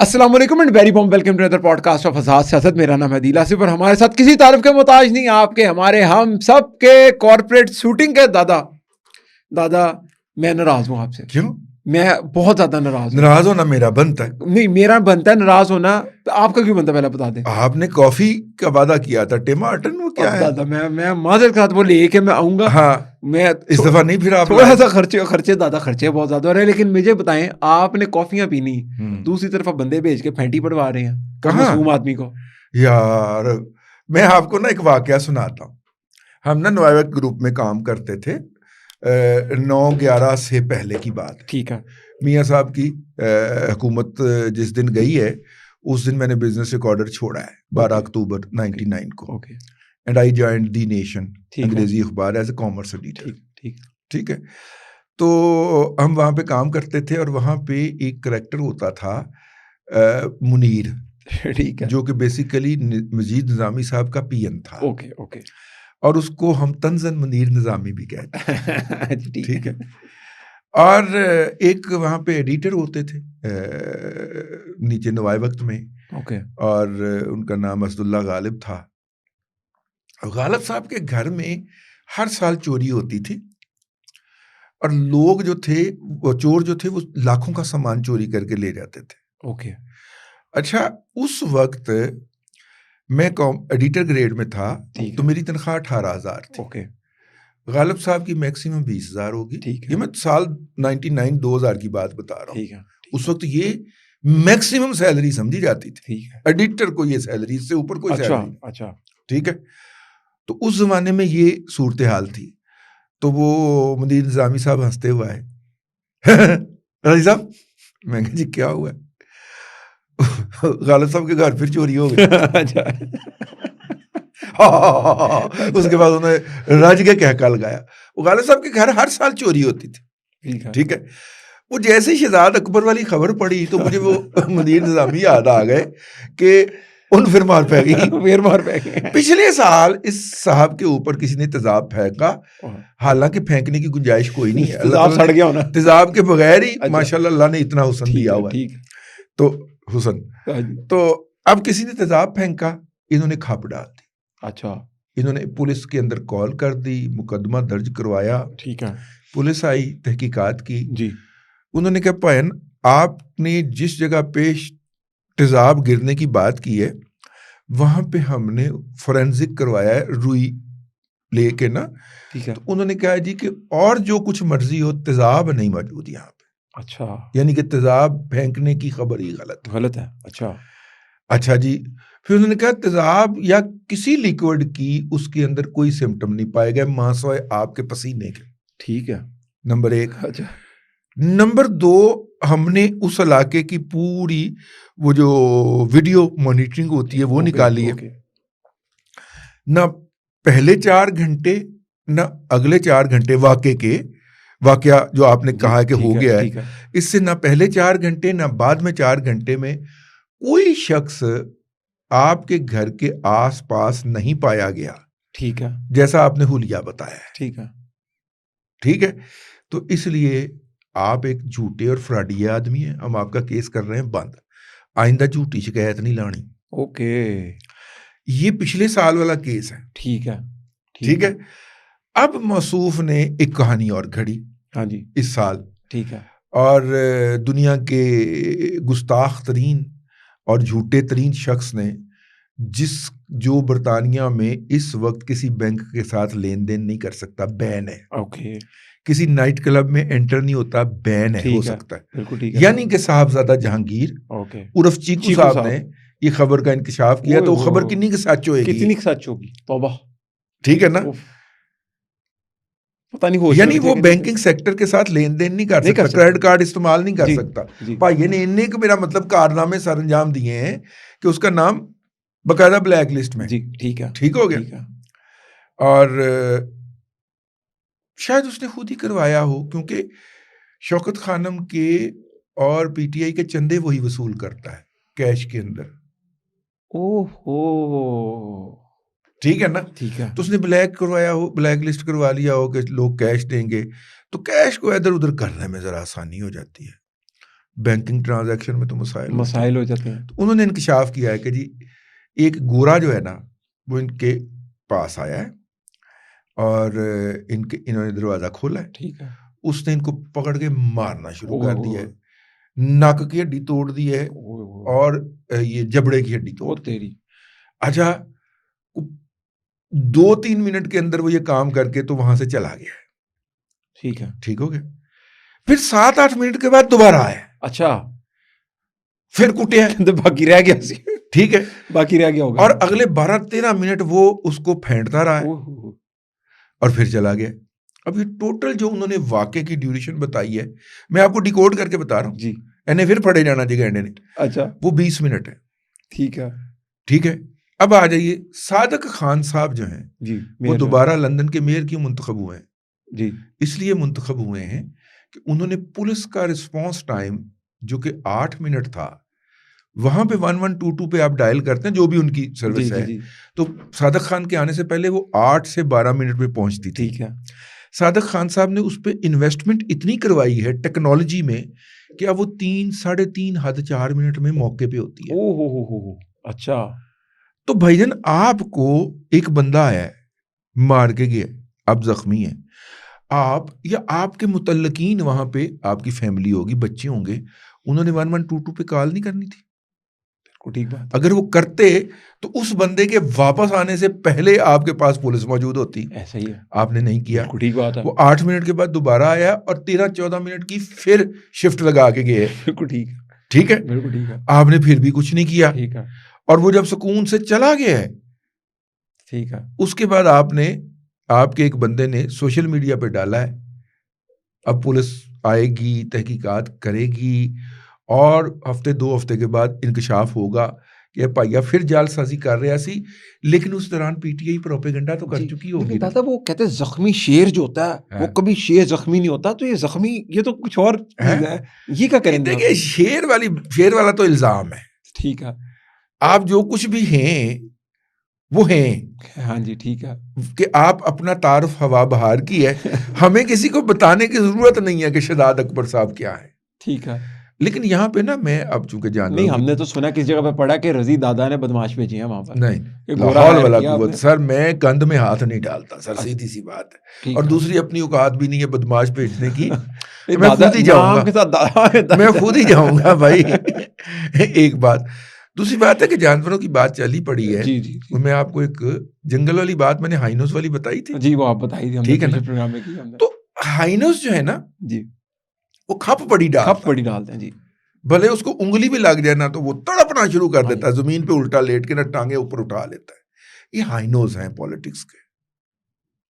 السلام علیکم and very warm welcome to our podcast of Azad Siyasat. میرا نام ہے عدیل آصف اور ہمارے ساتھ کسی تعارف کے محتاج نہیں آپ کے ہمارے ہم سب کے کارپوریٹ شوٹنگ کے دادا میں ناراض ہوں آپ سے. کیوں؟ میں بہت زیادہ ناراض ہوں. ناراض ہونا میرا بنتا ہے. نہیں میرا بنتا ہے ناراض ہونا, آپ کا کیوں بنتا ہے پہلے بتا دیں. آپ نے کافی کا وعدہ کیا تھا, ٹیم ہارٹن وہ کیا ہے دادا میں معذرت کے ساتھ وہ لے کے میں آؤں گا. ہاں میں اس دفعہ نہیں, پھر آپ تھوڑا سا خرچے دادا خرچے بہت زیادہ ہو رہے ہیں. لیکن مجھے بتائیں, آپ نے کافیاں پینی, دوسری طرف بندے بھیج کے پھینٹی پڑوا رہے ہیں کہاں معصوم آدمی کو. یار میں آپ کو نا ایک واقعہ سناتا ہوں. ہم نا نوائیوک گروپ میں کام کرتے تھے 9/11 سے پہلے کی بات. ٹھیک ہے. میاں صاحب کی حکومت جس دن گئی ہے اس دن میں نے بزنس ریکارڈر چھوڑا ہے 12 اکتوبر 99 کو. And I joined the nation, انگریزی اخبار, ایز اے کامرس ایڈیٹر. ٹھیک ہے. تو ہم وہاں پہ کام کرتے تھے اور وہاں پہ ایک کریکٹر ہوتا تھا منیر, ٹھیک ہے, جو کہ بیسیکلی مجید نظامی صاحب کا پی این تھا. اوکے. اور اس کو ہم طنزاً منیر نظامی بھی کہتے ہیں. ٹھیک ہے. اور ایک وہاں پہ ایڈیٹر ہوتے تھے نیچے نوائے وقت میں, اور ان کا نام اسد اللہ غالب تھا. غالب صاحب کے گھر میں ہر سال چوری ہوتی تھی, اور لوگ جو تھے وہ چور جو تھے وہ لاکھوں کا سامان چوری کر کے لے جاتے تھے. اوکے. اچھا, اس وقت میں ایڈیٹر گریڈ میں تھا تو میری تنخواہ 18,000 تھی. اوکے. غالب صاحب کی میکسیمم 20,000 ہوگی. یہ میں سال 99-2000 کی بات بتا رہا ہوں. اس وقت یہ میکسیمم سیلری سمجھی جاتی تھی. ایڈیٹر کو یہ سیلری, اس سے اوپر کوئی سیلری. اچھا. ٹھیک ہے. تو اس زمانے میں یہ صورتحال تھی. تو وہ مدیر نظامی صاحب ہنستے ہوئے آئے, رضی صاحب, میں کہا جی کیا ہوا ہے؟ غالب صاحب کے گھر پھر چوری ہو گئی. اس کے بعد انہوں نے رج کے کہکا لگایا. وہ غالب صاحب کے گھر ہر سال چوری ہوتی تھی. ٹھیک ہے. وہ جیسے شہزاد اکبر والی خبر پڑی تو مجھے وہ مدیر نظامی یاد آ گئے کہ ان پھر مار پہ گئی. پچھلے سال اس صاحب کے اوپر کسی نے تیزاب پھینکا, حالانکہ پھینکنے کی گنجائش کوئی نہیں ہے. تیزاب سڑ گیا ہونا. تیزاب کے بغیر ہی ماشاءاللہ اللہ نے اتنا حسن دیا ہوا ہے. تو حسن, تو اب کسی نے تیزاب پھینکا, انہوں نے کھاپ ڈال دی. اچھا. انہوں نے پولیس کے اندر کال کر دی, مقدمہ درج کروایا. ٹھیک ہے. پولیس آئی, تحقیقات کی. جی. انہوں نے کہا پائن آپ نے جس جگہ پہ تیزاب گرنے کی بات کی ہے وہاں پہ ہم نے فورینزک کروایا ہے روئی لے کے نا. ٹھیک ہے. انہوں نے کہا جی کہ اور جو کچھ مرضی ہو تیزاب نہیں موجود یہاں پہ. اچھا. یعنی کہ تیزاب پھینکنے کی خبر ہی غلط ہے. اچھا جی. پھر انہوں نے کہا تیزاب یا کسی لیکوڈ کی اس کے اندر کوئی سمٹم نہیں پائے گئے ماں سوائے آپ کے پسینے کے. ٹھیک ہے. نمبر 1. اچھا. نمبر 2, ہم نے اس علاقے کی پوری وہ جو ویڈیو مانیٹرنگ ہوتی ہے وہ نکالی ہے. نہ پہلے 4 گھنٹے نہ اگلے 4 گھنٹے واقعہ جو آپ نے کہا کہ ہو گیا ہے, اس سے نہ پہلے 4 گھنٹے نہ بعد میں 4 گھنٹے میں کوئی شخص آپ کے گھر کے آس پاس نہیں پایا گیا. ٹھیک ہے. جیسا آپ نے حلیہ بتایا ہے. ٹھیک ہے. تو اس لیے آپ ایک جھوٹے اور فراڈی آدمی ہیں. ہم آپ کا کیس کر رہے ہیں بند. آئندہ جھوٹی شکایت نہیں لانی. اوکے. یہ پچھلے سال والا کیس ہے. ٹھیک ہے. اب موصوف نے ایک کہانی اور گھڑی. ہاں جی. اس سال. ٹھیک ہے. اور دنیا کے گستاخ ترین اور جھوٹے ترین شخص نے جو برطانیہ میں اس وقت کسی بینک کے ساتھ لین دین نہیں کر سکتا, بین ہے. اوکے. کسی نائٹ کلب میں انٹر نہیں ہوتا, بین ہے, ہو سکتا ہے. یعنی کہ صاحبزادہ جہانگیر عرف چیکو صاحب نے یہ خبر کا انکشاف کیا. تو خبر کتنی کے سچ ہوگی؟ توبہ. ٹھیک ہے نا. یعنی وہ بینکنگ سیکٹر کے ساتھ لین دین نہیں کر سکتا, کریڈٹ کارڈ استعمال نہیں کر سکتا. بھائی نے انہیں کو میرا مطلب کارنامے سر انجام دیے ہیں کہ اس کا نام باقاعدہ بلیک لسٹ میں. ٹھیک ہو گیا. اور شاید اس نے خود ہی کروایا ہو, کیونکہ شوکت خانم کے اور پی ٹی آئی کے چندے وہی وصول کرتا ہے کیش کے اندر. ٹھیک ہے نا. تو اس نے بلیک لسٹ کروا لیا ہو کہ لوگ کیش دیں گے, تو کیش کو ادھر ادھر کرنے میں ذرا آسانی ہو جاتی ہے. بینکنگ ٹرانزیکشن میں تو مسائل ہو جاتے ہیں. انہوں نے انکشاف کیا ہے کہ جی ایک گورا جو ہے نا وہ ان کے پاس آیا ہے اور انہوں نے دروازہ کھولا ہے. ٹھیک ہے. اس نے ان کو پکڑ کے مارنا شروع کر دیا ہے, ناک کی ہڈی توڑ دی ہے اور یہ جبڑے کی ہڈی توڑ دی. اچھا 2-3 منٹ کے اندر وہ یہ کام کر کے تو وہاں سے چلا گیا. ٹھیک ہے. ٹھیک ہو گیا. پھر 7-8 منٹ کے بعد دوبارہ آیا. اچھا پھر کٹیا باقی رہ گیا. ٹھیک ہے, باقی رہ گیا ہوگا. اور اگلے 12-13 منٹ وہ اس کو پھینٹتا رہا ہے اور پھر چلا گیا. اب یہ ٹوٹل جو انہوں نے واقعے کی ڈیوریشن بتائی ہے, میں آپ کو ڈیکوڈ کر کے بتا رہا ہوں جی. انہیں پھر پڑھے جانا چاہیے انہیں. اچھا وہ 20 منٹ ہے. ٹھیک ہے. ٹھیک ہے. اب آ جائیے صادق خان صاحب جو ہیں جی, وہ دوبارہ لندن کے میئر کیوں منتخب ہوئے ہیں؟ جی اس لیے منتخب ہوئے ہیں کہ انہوں نے پولیس کا رسپانس ٹائم جو کہ 8 منٹ تھا, وہاں پہ 1122 پہ آپ ڈائل کرتے ہیں جو بھی ان کی سروس ہے, تو صادق خان کے آنے سے پہلے وہ 8 سے 12 منٹ پہ پہنچتی تھی. ٹھیک ہے. صادق خان صاحب نے اس پہ انویسٹمنٹ اتنی کروائی ہے ٹیکنالوجی میں کہ اب وہ 3-3.5 حد 4 منٹ میں موقع پہ ہوتی ہے. او. اچھا. تو بھائی جان آپ کو ایک بندہ آیا ہے مار کے گیا, آپ زخمی ہیں, آپ یا آپ کے متعلقین وہاں پہ آپ کی فیملی ہوگی, بچے ہوں گے, انہوں نے 1122 پہ کال نہیں کرنی تھی. ٹھیک بات. اگر وہ کرتے تو اس بندے کے واپس آنے سے پہلے آپ کے پاس پولیس موجود ہوتی. ایسا ہی ہے. آپ نے نہیں کیا. ٹھیک بات ہے. وہ 8 منٹ کے بعد دوبارہ آیا اور 13-14 منٹ کی پھر شفٹ لگا کے گئے. بالکل ٹھیک ہے. ٹھیک ہے. بالکل ٹھیک ہے. آپ نے پھر بھی کچھ نہیں کیا. ٹھیک ہے. اور وہ جب سکون سے چلا گیا ہے, ٹھیک ہے, اس کے بعد آپ کے ایک بندے نے سوشل میڈیا پہ ڈالا ہے اب پولیس آئے گی, تحقیقات کرے گی اور 1-2 ہفتے کے بعد انکشاف ہوگا کہ پائیا پھر جال سازی کر رہا سی, لیکن اس دوران پی ٹی آئی پروپیگنڈا تو کر چکی ہوگی. دادا وہ کہتے ہیں زخمی شیر جو ہوتا ہے وہ کبھی شیر زخمی نہیں ہوتا, تو یہ زخمی یہ تو کچھ اور چیز ہے, یہ کیا کریں گے؟ دیکھیے شیر والا تو الزام ہے. ٹھیک ہے. آپ جو کچھ بھی ہیں وہ ہیں. ہاں جی ٹھیک ہے. کہ آپ اپنا تعارف ہوا بہار کی ہے, ہمیں کسی کو بتانے کی ضرورت نہیں ہے کہ شہزاد اکبر صاحب کیا ہے. ٹھیک ہے. لیکن یہاں پہ نا میں اب چونکہ جان نہیں, ہم نے تو سنا کس جگہ پہ پڑھا کہ رضی دادا نے بدماش بھیجی ہیں وہاں پر. نہیں لاہور والا قوت سر, میں گند میں ہاتھ نہیں ڈالتا سر, سیدھی سی بات ہے. اور دوسری اپنی اوقات بھی نہیں ہے بدماش بھیجنے کی. میں خود ہی جاؤں گا بھائی. ایک بات. دوسری بات ہے کہ جانوروں کی بات چلی پڑی ہے. جی. میں آپ کو ایک جنگل والی بات میں نے ہائنوس والی بتائی تھی. جی وہ آپ بتائی تھی. ٹھیک ہے نا. تو ہائنوس جو ہے نا جی وہ کھپ پڑی ڈالتے ہیں. جی بھلے اس کو انگلی بھی لگ جائے نا تو وہ تڑپنا شروع کر دیتا ہے, زمین پہ الٹا لیٹ کے نا ٹانگیں اوپر اٹھا لیتا ہے. یہ ہائنوز ہیں پالیٹکس کے.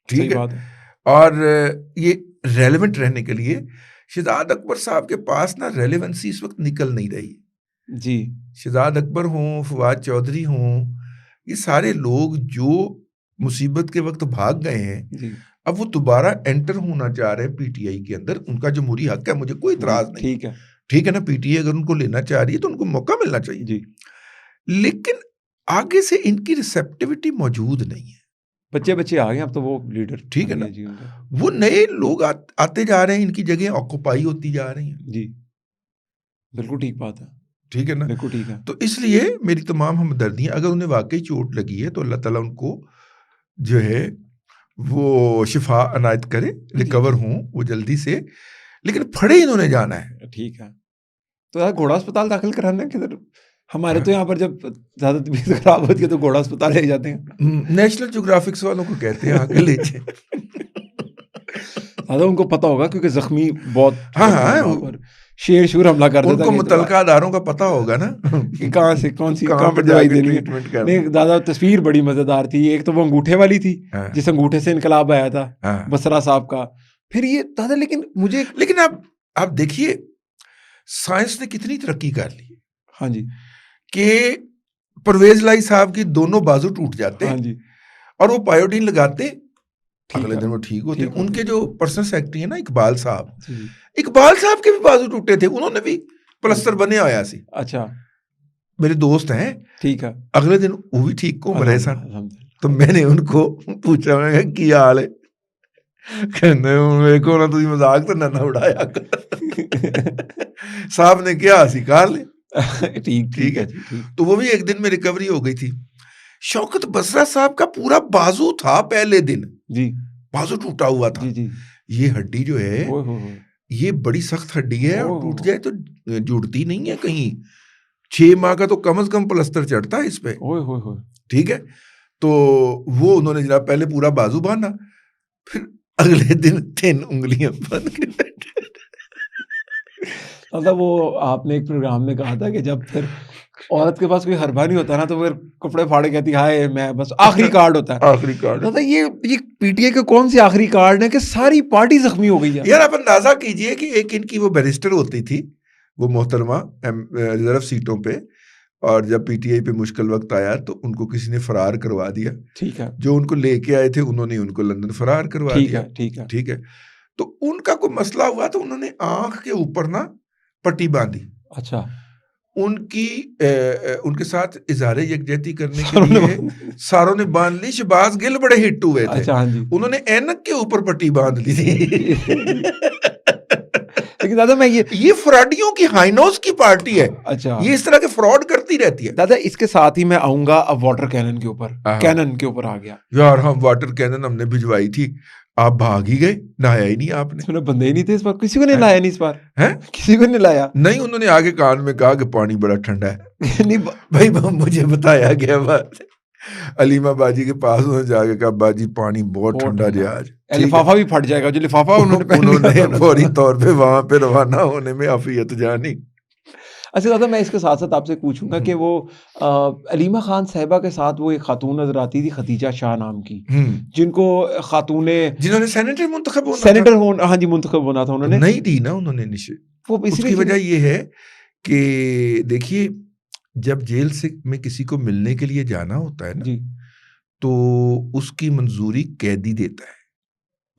ٹھیک ہے. اور یہ ریلیونٹ رہنے کے لیے شہزاد اکبر صاحب کے پاس نا ریلیونسی اس وقت نکل نہیں رہی. جی شہزاد اکبر ہوں, فواد چودھری ہوں, یہ سارے لوگ جو مصیبت کے وقت بھاگ گئے ہیں, اب وہ دوبارہ انٹر ہونا چاہ رہے ہیں پی ٹی آئی کے اندر. ان کا جمہوری حق ہے, مجھے کوئی اعتراض نہیں. ٹھیک ہے نا. پی ٹی آئی اگر ان کو لینا چاہ رہی ہے تو ان کو موقع ملنا چاہیے. جی لیکن آگے سے ان کی ریسیپٹیوٹی موجود نہیں ہے. بچے آ گئے اب تو وہ لیڈر. ٹھیک ہے نا. وہ نئے لوگ آتے جا رہے ہیں, ان کی جگہ آکوپائی ہوتی جا رہی ہیں. جی بالکل ٹھیک بات ہے. ٹھیک ہے نا. بالکل ٹھیک ہے. تو اس لیے میری تمام ہمدردیاں, اگر انہیں واقعی چوٹ لگی ہے تو اللہ تعالیٰ ان کو جو ہے وہ شفا عنایت کرے, ریکور ہوں وہ جلدی سے. لیکن پھڑے انہوں نے جانا ہے. ٹھیک ہے. تو گھوڑا اسپتال داخل کرانا کدھر؟ ہمارے تو یہاں پر جب زیادہ طبیعت خراب ہوتی ہے تو گھوڑا اسپتال لے جاتے ہیں. نیشنل جیوگرافکس والوں کو کہتے ہیں آ کے لے جائیں. دادا ان کو پتا ہوگا کیونکہ زخمی بہت. ہاں شیر شور حملہ کر دیتا ہے. ان کو متعلقہ اداروں کا پتا ہوگا نا کہ کہاں سے کہاں پر دوائی دینی ہے. نہیں دادا تصویر بڑی مزیدار تھی. ایک تو وہ انگوٹھے والی تھی جس انگوٹھے سے انقلاب آیا تھا بسرا صاحب کا. پھر یہ دادا لیکن آپ دیکھیے سائنس نے کتنی ترقی کر لی. ہاں جی. کہ پرویز لائی صاحب کی دونوں بازو ٹوٹ جاتے ہیں. ہاں جی. اور وہ پائیوڈین لگاتے, اگلے دن وہ ٹھیک ہوتے. ان کے جو پرسنل سیکرٹری ہیں نا اقبال صاحب کے بھی بازو ٹوٹے تھے, انہوں نے بھی پلسٹر بنے آیا سی. اچھا میرے دوست ہیں. ٹھیک ہے. اگلے دن وہ بھی ٹھیک کو مرے سن. تو میں نے ان کو پوچھا کی حال ہے, کہنے میرے کو نہ تجھے مذاق تو نہ اڑایا صاحب نے کیا سکھا لے. ٹھیک ہے. تو وہ بھی ایک دن میں ریکوری ہو گئی تھی. شوکت بسرا صاحب کا پورا بازو تھا پہلے دن, جی بازو ٹوٹا ہوا تھا. جی. یہ ہڈی جو ہے یہ بڑی سخت ہڈی ہے, اور ٹوٹ جائے تو جڑتی نہیں ہے کہیں. 6 ماہ کا تو کم از کم پلستر چڑھتا ہے اس پہ. ٹھیک ہے, تو وہ انہوں نے جناب پہلے پورا بازو باندھا, پھر اگلے دن 3 انگلیاں باندھ کے بیٹھے. مطلب وہ آپ نے ایک پروگرام میں کہا تھا کہ جب پھر عورت کے پاس کوئی حربہ نہیں ہوتا نا تو پھر کپڑے پھاڑے کہتی ہائے میں بس آخری کارڈ ہوتا ہے. آخری کارڈ. یہ پی ٹی آئی کے کون سی آخری کارڈ ہے کہ ساری پارٹی زخمی ہو گئی ہے یار. آپ اندازہ کیجئے کہ ایک ان کی وہ بیرسٹر ہوتی تھی وہ محترمہ ریزرو سیٹوں پہ, اور جب پی ٹی آئی پہ مشکل وقت آیا تو ان کو کسی نے فرار کروا دیا. ٹھیک ہے. جو ان کو لے کے آئے تھے انہوں نے ان کو لندن فرار کروا دیا. ٹھیک ہے. تو ان کا کوئی مسئلہ ہوا تو انہوں نے آنکھ کے اوپر نا پٹی باندھی. اچھا. ان کے ساتھ اظہار یکجہتی کرنے کے لیے ساروں نے باندھ لی. شہباز گل بڑے ہٹ ہوئے تھے. اچھا, ہاں جی. انہوں نے اینک کے اوپر پٹی باندھ لی تھی. لیکن دادا میں یہ فراڈیوں کی ہائنوز کی پارٹی ہے. اچھا, یہ اس طرح کے فراڈ کرتی رہتی ہے. دادا اس کے ساتھ ہی میں آؤں گا اب واٹر کینن کے اوپر. کینن کے اوپر آ گیا یار. ہم واٹر کینن ہم نے بھجوائی تھی, آپ بھاگ ہی گئے, نہایا ہی نہیں آپ نے. بندے ہی نہیں تھے اس بار, کسی کو نہیں لایا. نہیں اس بار کسی کو نہیں لایا. نہیں, انہوں نے آگے کان میں کہا کہ پانی بڑا ٹھنڈا ہے. نہیں بھائی مجھے بتایا گیا بات, علیمہ باجی کے پاس انہوں نے جا کے کہا باجی پانی بہت ٹھنڈا جی آج. لفافہ بھی پھٹ جائے گا. جو لفافہ انہوں نے فوری طور پہ وہاں پہ روانہ ہونے میں عافیت جانی. اچھا دادا میں اس کے ساتھ ساتھ آپ سے پوچھوں گا کہ وہ علیمہ خان صاحبہ کے ساتھ وہ ایک خاتون نظر آتی تھی خدیجہ شاہ نام کی, جن کو خاتون جنہوں نے سینیٹر ہاں جی منتخب ہونا تھا. انہوں نے نہیں دی نا. انہوں نے اس کی وجہ یہ ہے کہ دیکھیے جب جیل سے میں کسی کو ملنے کے لیے جانا ہوتا ہے نا جی, تو اس کی منظوری قیدی دیتا ہے.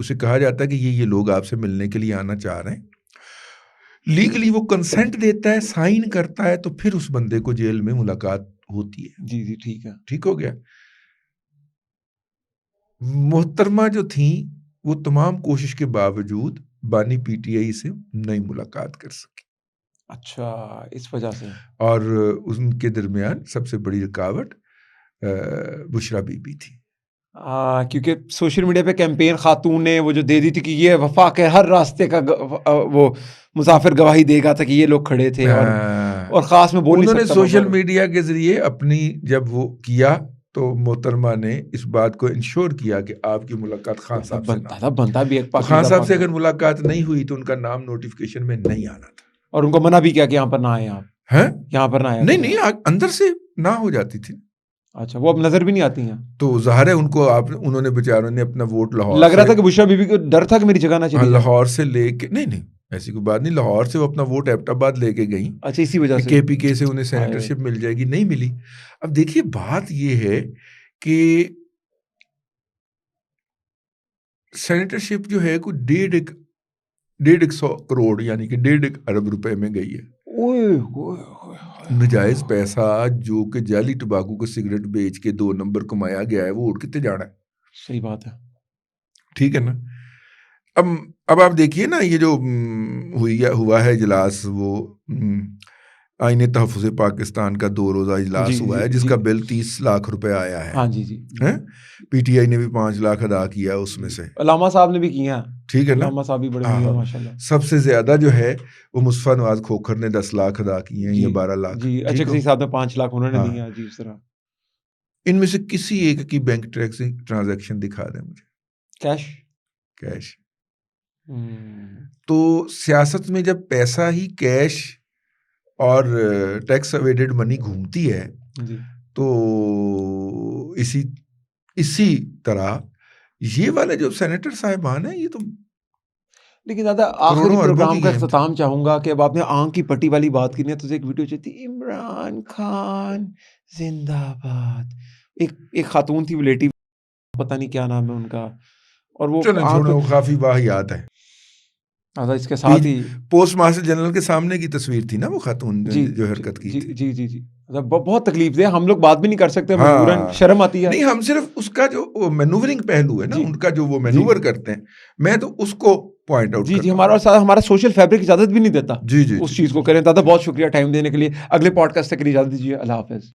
اسے کہا جاتا ہے کہ یہ لوگ آپ سے ملنے کے لیے آنا چاہ رہے ہیں. لیگلی وہ کنسنٹ دیتا ہے, سائن کرتا ہے, تو پھر اس بندے کو جیل میں ملاقات ہوتی ہے. جی ٹھیک ہے. ٹھیک ہو گیا. محترمہ جو تھیں وہ تمام کوشش کے باوجود بانی پی ٹی آئی سے نہیں ملاقات کر سکی. اچھا, اس وجہ سے. اور ان کے درمیان سب سے بڑی رکاوٹ بشرا بی بی تھی. کیونکہ سوشل میڈیا پہ کیمپین خاتون نے وہ جو دے دی تھی کہ یہ وفا کے ہر راستے کا وہ مسافر گواہی دے گا تھا کہ یہ لوگ کھڑے تھے, اور خاص میں انہوں نے سوشل میڈیا کے ذریعے اپنی جب وہ کیا تو محترمہ نے اس بات کو انشور کیا کہ آپ کی ملاقات خان صاحب سے بنتا بھی ایک خان صاحب سے اگر ملاقات نہیں ہوئی تو ان کا نام نوٹیفیکیشن میں نہیں آنا تھا. اور ان کو منع بھی کیا کہ یہاں پر نہ آئے آپ. یہاں پر نہ آئے. نہیں اندر سے نہ ہو جاتی تھی. اچھا, وہ اب نظر بھی نہیں آتی ہیں. تو ظاہر ہے ان کو انہوں نے بیچاروں نے اپنا ووٹ لاہور لگ رہا تھا کہ بشرا بی بی کو ڈر تھا کہ میری جگہ نہ چلی جائے. لاہور سے لے کے نہیں ایسی کوئی بات نہیں. لاہور سے وہ اپنا ووٹ ایبٹ آباد لے کے گئیں. اچھا, اسی وجہ سے کے پی کے سے انہیں سینیٹرشپ مل جائے گی, نہیں ملی. اب دیکھیے بات یہ ہے کہ سینیٹرشپ جو ہے کوئی 1.5 کروڑ یعنی کہ 1.5 ارب روپے میں گئی ہے. نجائز پیسہ جو کہ جعلی ٹباکو کو سگریٹ بیچ کے 2 نمبر کمایا گیا ہے, وہ اڑ کتے جانا ہے. صحیح بات ہے. ٹھیک ہے نا. اب آپ دیکھیے نا یہ جو ہوا ہے اجلاس, وہ آئین تحفظ پاکستان کا 2 روزہ اجلاس ہوا ہے جس کا بل 30 لاکھ روپے آیا ہے. ہاں جی. پی ٹی آئی نے بھی 5 لاکھ ادا کیا اس میں سے. علامہ صاحب نے بھی کیا. ٹھیک ہے نا. علامہ صاحب بھی بڑے ہیں ماشاءاللہ. سب سے زیادہ جو ہے وہ مصطفیٰ نواز کھوکھر نے 10 لاکھ ادا کیے ہیں, یا 12 لاکھ. جی اچھا صاحب نے 5 لاکھ انہوں نے دیا. جی اس طرح ان میں سے کسی ایک کی بینک ٹرانزیکشن دکھا دیں مجھے. کیش. تو سیاست میں جب پیسہ ہی کیش اور ٹیکس اویڈڈ منی گھومتی ہے تو اسی طرح یہ والے جو سینیٹر صاحبان ہیں یہ تو. لیکن دادا آخری پروگرام کا اختتام چاہوں گا کہ اب آپ نے آنکھ کی پٹی والی بات کی, تو ایک ویڈیو چاہتی عمران خان زندہ باد. ایک خاتون تھی, وہ لیٹی, پتہ نہیں کیا نام ہے ان کا, اور وہ کافی واہیات ہے. اچھا اس کے ساتھ ہی پوسٹ ماسٹر جنرل کے سامنے کی تصویر تھی نا وہ خاتون جو حرکت کی تھی. جی بہت تکلیف دہ. ہم لوگ بات بھی نہیں کر سکتے, مجبوراً شرم آتی ہے. نہیں, ہم صرف اس کا جو مینوورنگ پہلو ہے نا, ان کا جو وہ مینوور کرتے ہیں, میں تو اس کو پوائنٹ آؤٹ. جی ہمارا سوشل فیبرک اجازت بھی نہیں دیتا جی اس چیز کو کریں. دادا بہت شکریہ ٹائم دینے کے لیے. اگلے پوڈ کاسٹ تک کے لیے اجازت دیجیے. اللہ حافظ.